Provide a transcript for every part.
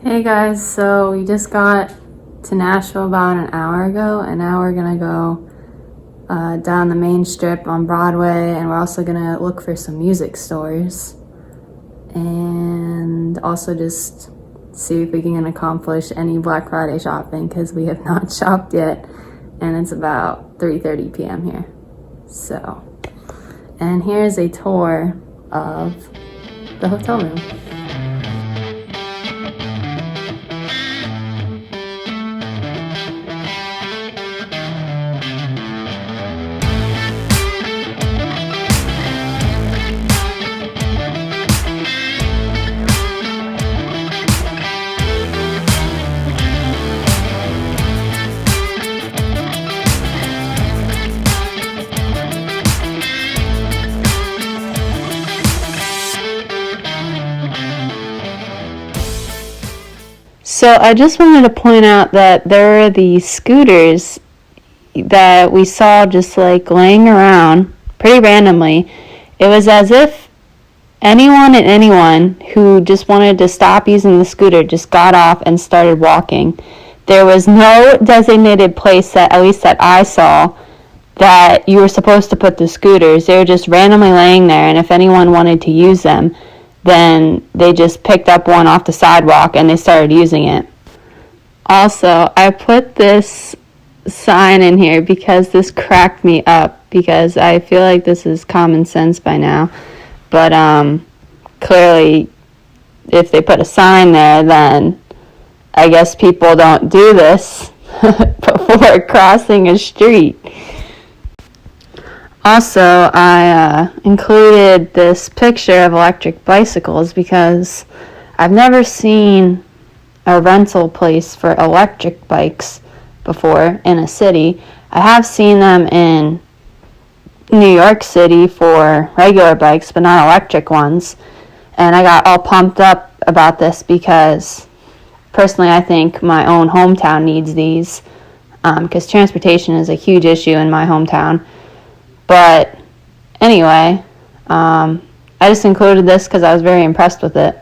Hey guys, so we just got to Nashville about an hour ago, and now we're gonna go down the main strip on Broadway, and we're also gonna look for some music stores and also just see if we can accomplish any Black Friday shopping because we have not shopped yet, and it's about 3:30 p.m. here. So, and here's a tour of the hotel room. So I just wanted to point out that there are these scooters that we saw just like laying around pretty randomly. It was as if anyone who just wanted to stop using the scooter just got off and started walking. There was no designated place that, at least that I saw, that you were supposed to put the scooters. They were just randomly laying there, and if anyone wanted to use them, then they just picked up one off the sidewalk and they started using it. Also, I put this sign in here because this cracked me up, because I feel like this is common sense by now. But clearly, if they put a sign there, then I guess people don't do this before crossing a street. Also, I included this picture of electric bicycles because I've never seen a rental place for electric bikes before in a city. I have seen them in New York City for regular bikes, but not electric ones. And I got all pumped up about this because personally I think my own hometown needs these because transportation is a huge issue in my hometown. But anyway, I just included this because I was very impressed with it.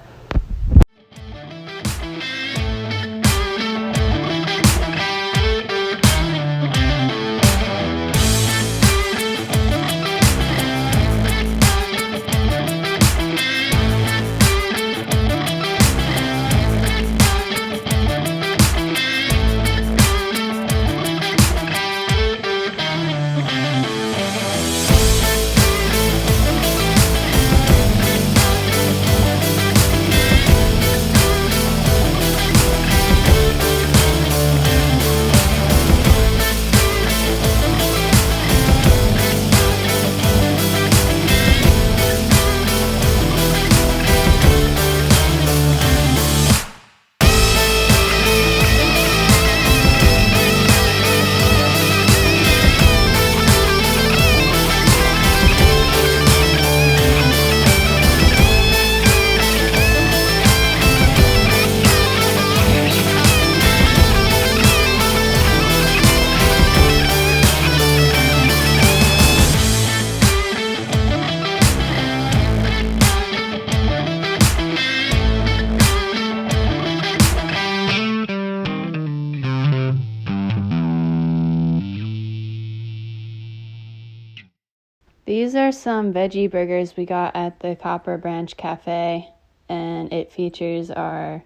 These are some veggie burgers we got at the Branch Café, and it features our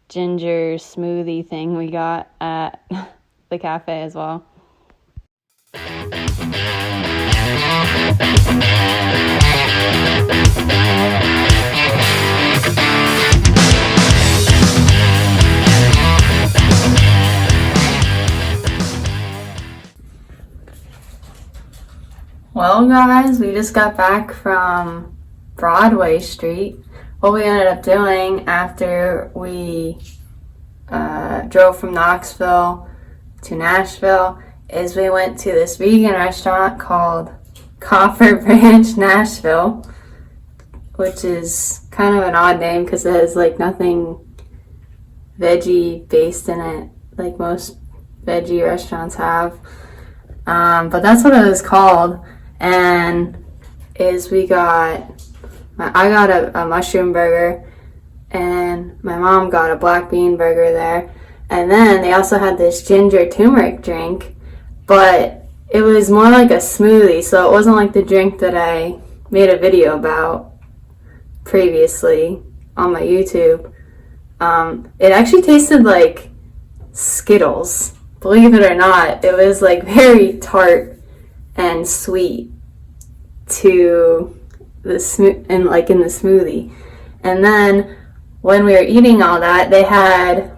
ginger smoothie thing we got at the cafe as well. Well guys, we just got back from Broadway Street. What we ended up doing after we drove from Knoxville to Nashville is we went to this vegan restaurant called Branch Nashville, which is kind of an odd name because it has like nothing veggie based in it like most veggie restaurants have. But that's what it was called. And I got a mushroom burger, and my mom got a black bean burger there. And then they also had this ginger turmeric drink, but it was more like a smoothie, so it wasn't like the drink that I made a video about previously on my YouTube. It actually tasted like Skittles. Believe it or not, it was like very tart and sweet to the in the smoothie. And then when we were eating all that, they had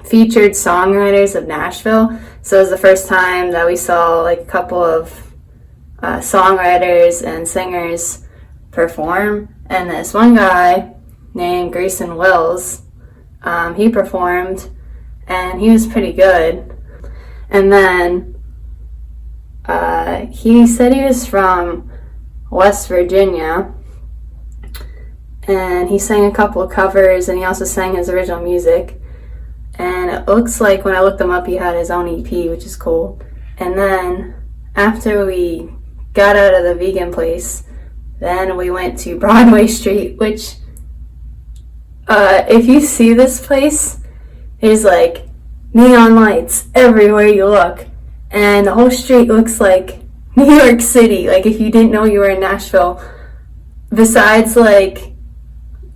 featured songwriters of Nashville. So it was the first time that we saw like a couple of songwriters and singers perform. And this one guy named Grayson Wills, he performed, and he was pretty good. And then he said he was from West Virginia, and he sang a couple of covers, and he also sang his original music. And it looks like when I looked him up, he had his own EP, which is cool. And then after we got out of the vegan place, then we went to Broadway Street, which if you see this place, there's like neon lights everywhere you look, and the whole street looks like New York City. Like if you didn't know you were in Nashville, besides like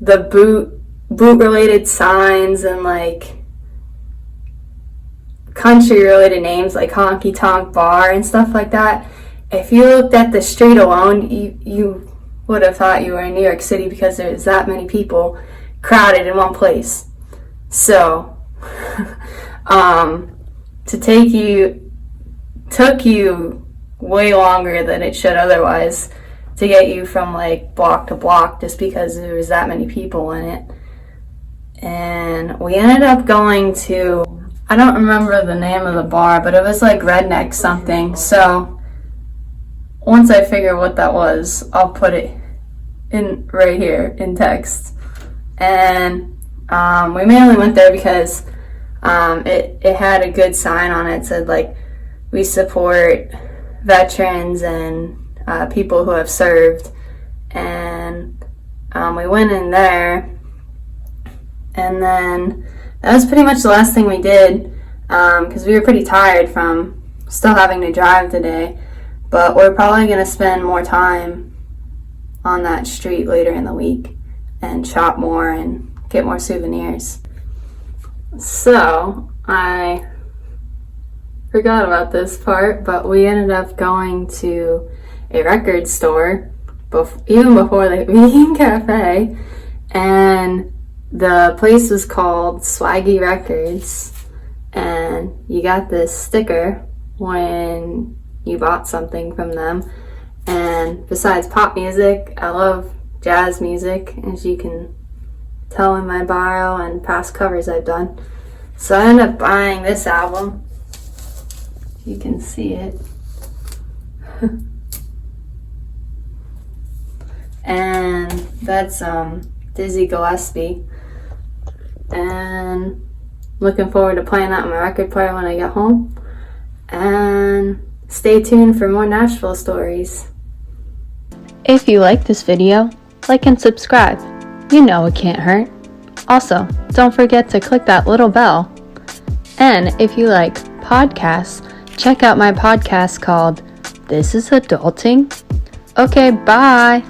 the boot related signs and like country related names like Honky Tonk Bar and stuff like that, if you looked at the street alone, you would have thought you were in New York City because there's that many people crowded in one place. So took you way longer than it should otherwise to get you from like block to block, just because there was that many people in it. And we ended up going to, I don't remember the name of the bar, but it was like Redneck something. So once I figure what that was, I'll put it in right here in text. And we mainly went there because it had a good sign on it. It said like, we support veterans and people who have served. And we went in there, and then that was pretty much the last thing we did, because we were pretty tired from still having to drive today. But we're probably going to spend more time on that street later in the week and shop more and get more souvenirs. So I forgot about this part, but we ended up going to a record store even before the vegan cafe, and the place was called Swaggy Records, and you got this sticker when you bought something from them. And besides pop music, I love jazz music, as you can tell in my bio and past covers I've done. So I ended up buying this album. You can see it. And that's Dizzy Gillespie. And looking forward to playing that on my record player when I get home. And stay tuned for more Nashville stories. If you like this video, like and subscribe. You know it can't hurt. Also, don't forget to click that little bell. And if you like podcasts, check out my podcast called This Is Adulting. Okay, bye.